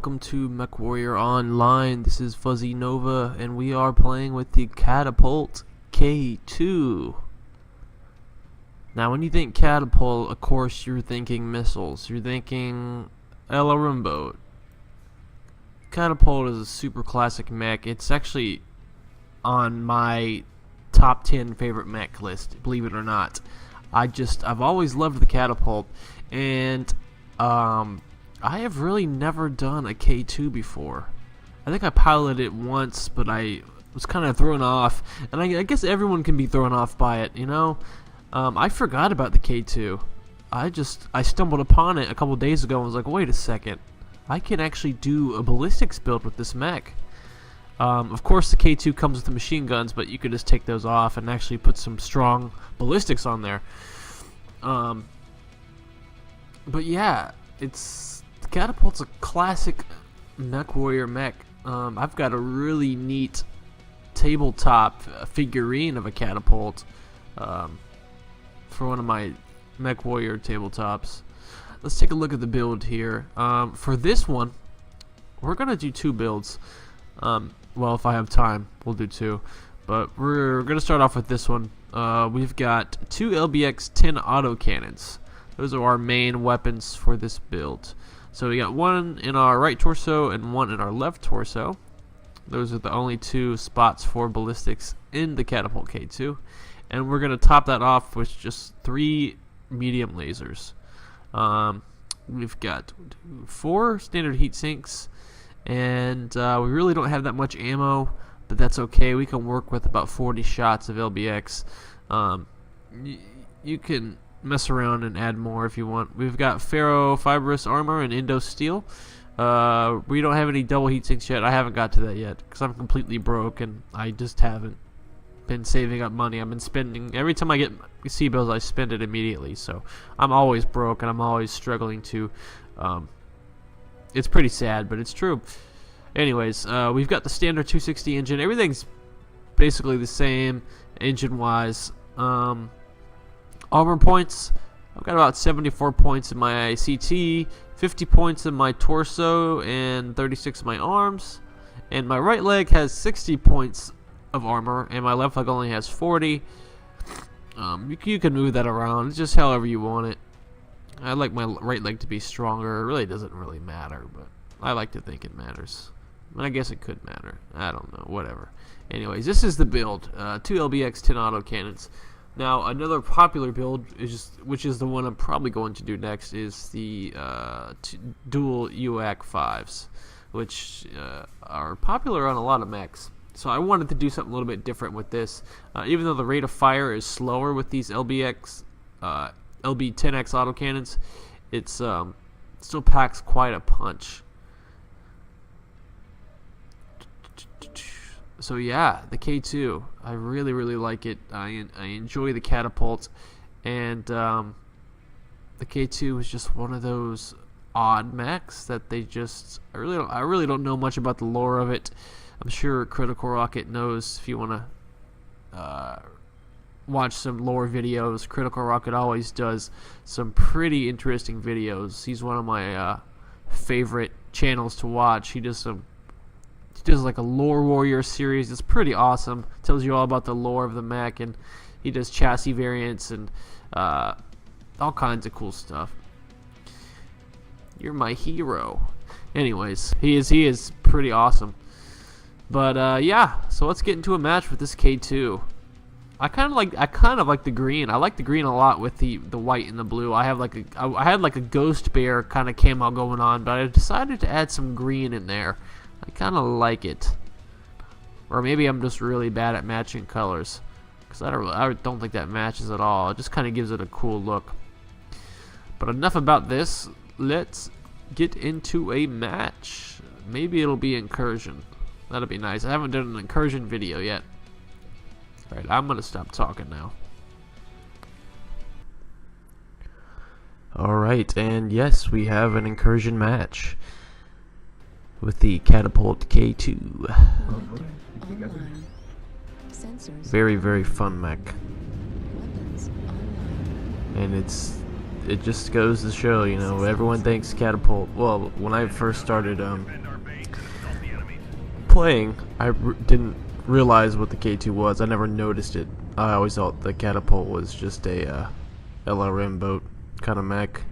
welcome to MechWarrior Online. This is Fuzzy Nova, and we are playing with the CATAPULT K2. Now, when you think catapult, of course, you're thinking missiles. You're thinking LRM boat. Catapult is a super classic mech. It's actually on my top 10 favorite mech list, believe it or not. I've always loved the catapult, and I have really never done a K2 before. I think I piloted it once, but I was kind of thrown off, and I guess everyone can be thrown off by it, you know? I forgot about the K2. I stumbled upon it a couple days ago and was like, wait a second, I can actually do a ballistics build with this mech. Of course the K2 comes with the machine guns, but you could just take those off and actually put some strong ballistics on there. But yeah, the Catapult's a classic MechWarrior mech. I've got a really neat tabletop figurine of a catapult for one of my MechWarrior tabletops. Let's take a look at the build here. For this one, we're gonna do two builds. Well, if I have time, we'll do two. But we're gonna start off with this one. We've got two LB-X10 Auto Cannons. Those are our main weapons for this build. So we got one in our right torso and one in our left torso. Those are the only two spots for ballistics in the Catapult K2. And we're going to top that off with just 3 medium lasers. We've got 4 standard heat sinks, and we really don't have that much ammo, but that's okay. We can work with about 40 shots of LBX. You can mess around and add more if you want. We've got ferrofibrous armor and Indo steel. We don't have any double heat sinks yet. I haven't got to that yet because I'm completely broke and I just haven't been saving up money. I've been spending every time I get C bills, I spend it immediately. So I'm always broke and I'm always struggling to. It's pretty sad, but it's true. Anyways, we've got the standard 260 engine. Everything's basically the same engine-wise. Armor points, I've got about 74 points in my CT, 50 points in my torso, and 36 in my arms. And my right leg has 60 points of armor, and my left leg only has 40. You can move that around, it's just however you want it. I like my right leg to be stronger. It really doesn't really matter, but I like to think it matters. I guess it could matter. I don't know, whatever. Anyways, this is the build. 2 LB-X10 Auto Cannons. Now, another popular build, which is the one I'm probably going to do next, is the dual UAC-5s, which are popular on a lot of mechs. So I wanted to do something a little bit different with this. Even though the rate of fire is slower with these LB-10X Auto Cannons, it still packs quite a punch. So yeah, the K2, I really like it. I enjoy the catapult, and the K2 is just one of those odd mechs that they just. I really don't know much about the lore of it. I'm sure Critical Rocket knows. If you want to watch some lore videos, Critical Rocket always does some pretty interesting videos. He's one of my favorite channels to watch. He does like a lore warrior series. It's pretty awesome. Tells you all about the lore of the mech, and he does chassis variants and all kinds of cool stuff. You're my hero. Anyways, he is pretty awesome. But yeah, so let's get into a match with this K2. I kind of like the green. I like the green a lot with the white and the blue. I had like a ghost bear kind of camo going on, but I decided to add some green in there. I kind of like it. Or maybe I'm just really bad at matching colors, because I don't think that matches at all. It just kind of gives it a cool look. But enough about this. Let's get into a match. Maybe it'll be incursion. That'll be nice. I haven't done an incursion video yet. Alright, I'm going to stop talking now. Alright, and yes, we have an incursion match with the Catapult K2. Very fun mech. And it's it just goes to show, you know, everyone thinks Catapult. Well, when I first started playing, didn't realize what the K2 was. I never noticed it. I always thought the Catapult was just a LRM boat kind of mech.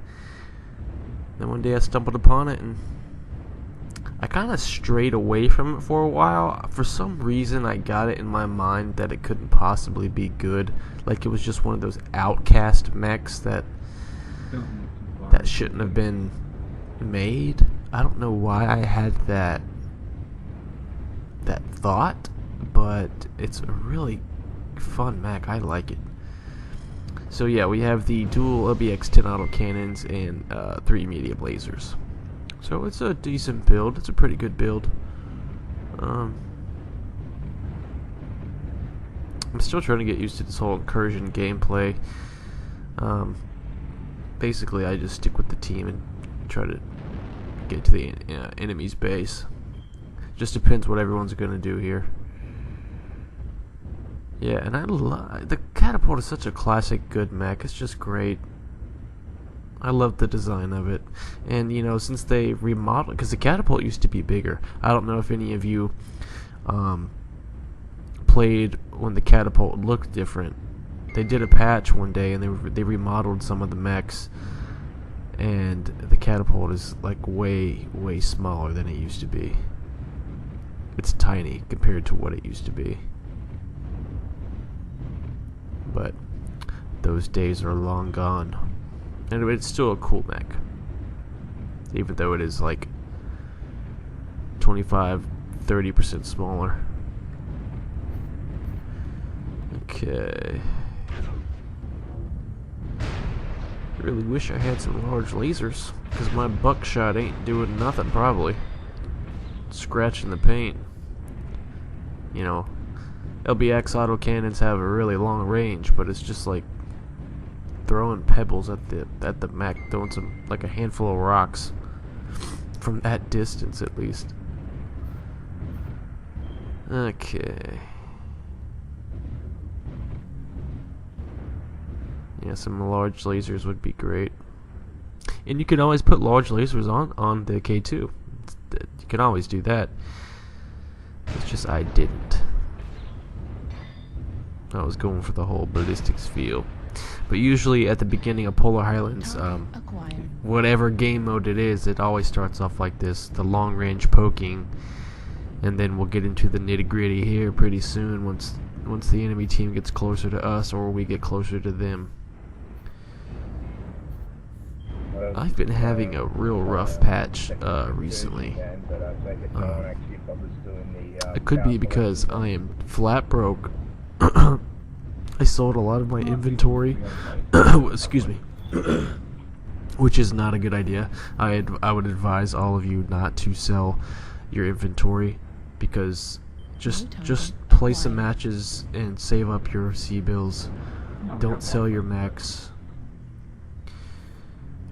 Then one day I stumbled upon it, and I kind of strayed away from it for a while. For some reason, I got it in my mind that it couldn't possibly be good. Like it was just one of those outcast mechs that shouldn't have been made. I don't know why I had that thought, but it's a really fun mech. I like it. So yeah, we have the dual LB-X10 Auto Cannons and 3 medium lasers. So it's a decent build. It's a pretty good build. I'm still trying to get used to this whole incursion gameplay. Basically, I just stick with the team and try to get to the enemy's base. Just depends what everyone's gonna do here. Yeah, and the Catapult is such a classic good mech. It's just great. I love the design of it. And you know, since they remodeled, because the Catapult used to be bigger. I don't know if any of you played when the Catapult looked different. They did a patch one day and they remodeled some of the mechs, and the Catapult is like way smaller than it used to be. It's tiny compared to what it used to be. But those days are long gone. Anyway, it's still a cool mech, even though it is like 25-30% smaller. Okay. Really wish I had some large lasers, because my buckshot ain't doing nothing probably. Scratching the paint. You know, LB-X auto cannons have a really long range, but it's just like throwing pebbles at the mech, throwing some, like a handful of rocks from that distance at least. Okay. Yeah, some large lasers would be great. And you can always put large lasers on the K2. You can always do that. It's just I didn't. I was going for the whole ballistics feel. But usually at the beginning of Polar Highlands, whatever game mode it is, it always starts off like this, the long range poking, and then we'll get into the nitty gritty here pretty soon once the enemy team gets closer to us or we get closer to them. I've been having a real rough patch recently. It could be because I am flat broke. I sold a lot of my inventory. Excuse me. Which is not a good idea. I would advise all of you not to sell your inventory, because just play some matches and save up your C-bills. Don't sell your mechs.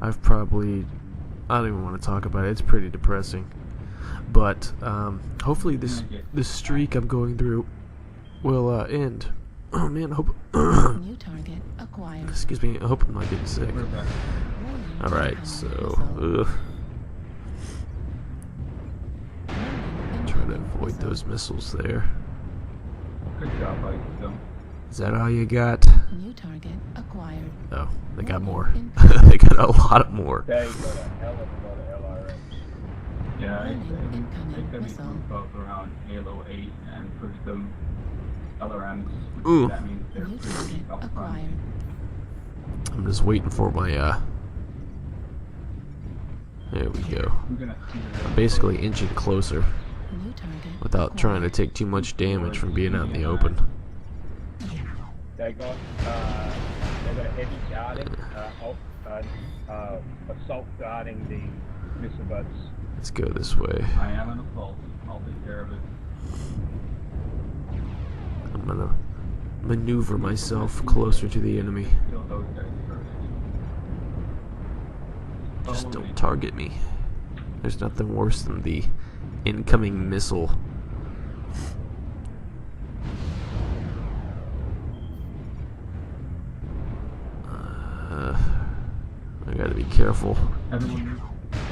I don't even want to talk about it. It's pretty depressing. But hopefully this streak I'm going through will end. Oh man, I hope. New target acquired. Excuse me, I hope I'm not getting sick. Alright, so. Try to avoid those missiles there. Good job, Mike. Is that all you got? New target acquired. Oh, they got more. They got a lot more. They got a hell of a lot of LRMs. Yeah, I think that we can focus around Halo 8 and push them LRMs. Ooh. That means they're New target acquired. I'm just waiting for my there we go. I'm basically inching closer New target without trying to take too much damage from being out in the open. They got a heavy guarding, assault guarding the missile boats. Let's go this way. I am an assault. I'll take care of it. I'm gonna maneuver myself closer to the enemy. Kill those guys first. Just don't target me. There's nothing worse than the incoming missile. Gotta be careful. Everyone,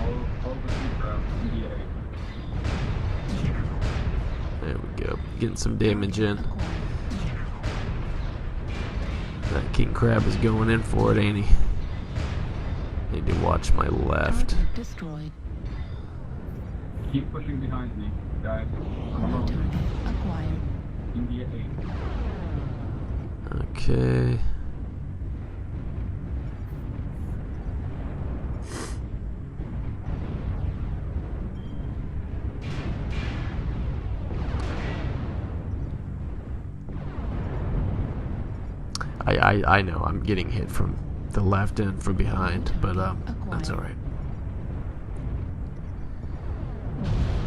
all the sea crab, NDA. There we go. Getting some damage in. That king crab is going in for it, ain't he? Need to watch my left. Target destroyed. Keep pushing behind me, guys. I'm New alone. target acquired. India 8. Okay. I know I'm getting hit from the left and from behind, but that's alright.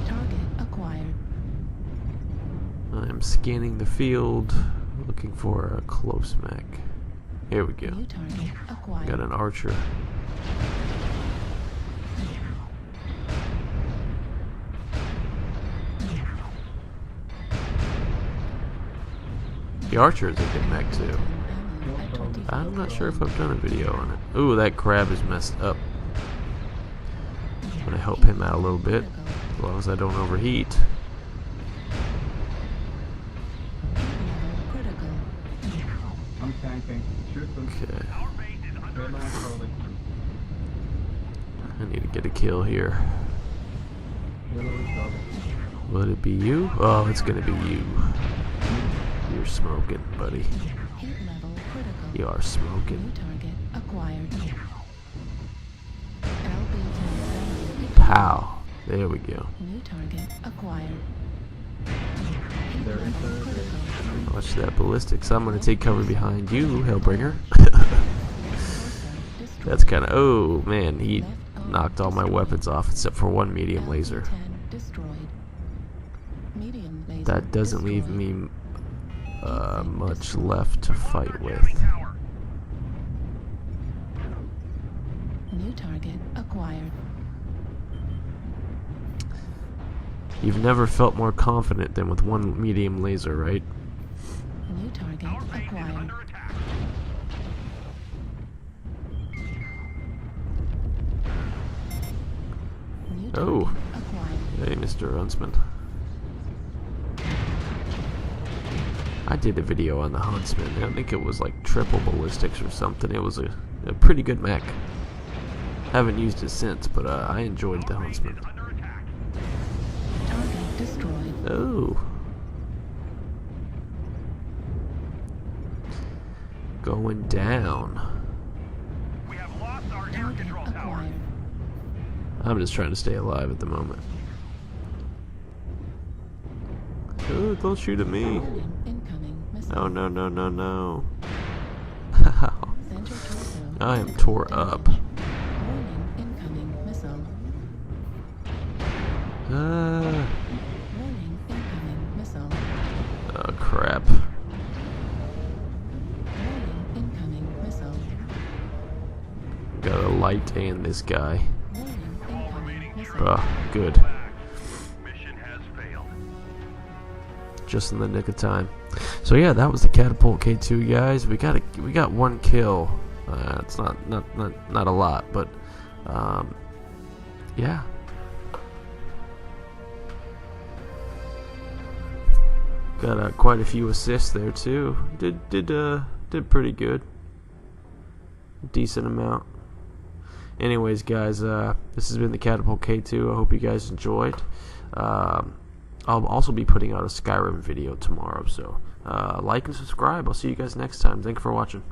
Target acquired. I'm scanning the field, looking for a close mech. Here we go. New target acquired. Got an archer. The archer is a good mech too. I'm not sure if I've done a video on it. Ooh, that crab is messed up. I'm gonna help him out a little bit, as long as I don't overheat. Critical. I'm tanking. Shoot them. Okay, They're low controlling. I need to get a kill here. They're low controlling. Would it be you? Oh, it's gonna be you. You're smoking, buddy. Heat level critical. You are smoking. New target acquired. LB-X10 Pow. There we go. New target acquired. Heat They're level into critical. Watch that ballistics. I'm gonna take cover behind you, Hellbringer. That's kind of. Oh man, he knocked all my weapons off except for one medium laser. LB-10 destroyed. Medium laser That doesn't leave destroyed. me much left to fight with. New target acquired. You've never felt more confident than with one medium laser, right? New target acquired. New Oh. target acquired. Hey, Mr. Huntsman. I did a video on the Huntsman. I think it was like triple ballistics or something. It was a pretty good mech. Haven't used it since, but I enjoyed the Huntsman. Target destroyed. Oh. Going down. Target acquired. I'm just trying to stay alive at the moment. Oh, don't shoot at me. Warning, incoming missile. No, no, no, no, no. Center torso. I am tore up. Warning, incoming missile. Warning, incoming missile. Oh, crap. Warning, incoming missile. Got a light and this guy. Warning, incoming missile. Oh, good. Just in the nick of time. So yeah, that was the Catapult K2, guys. We got one kill. It's not a lot, but yeah. Got quite a few assists there too. Did pretty good. Decent amount. Anyways, guys, this has been the Catapult K2. I hope you guys enjoyed. I'll also be putting out a Skyrim video tomorrow, so like and subscribe. I'll see you guys next time. Thank you for watching.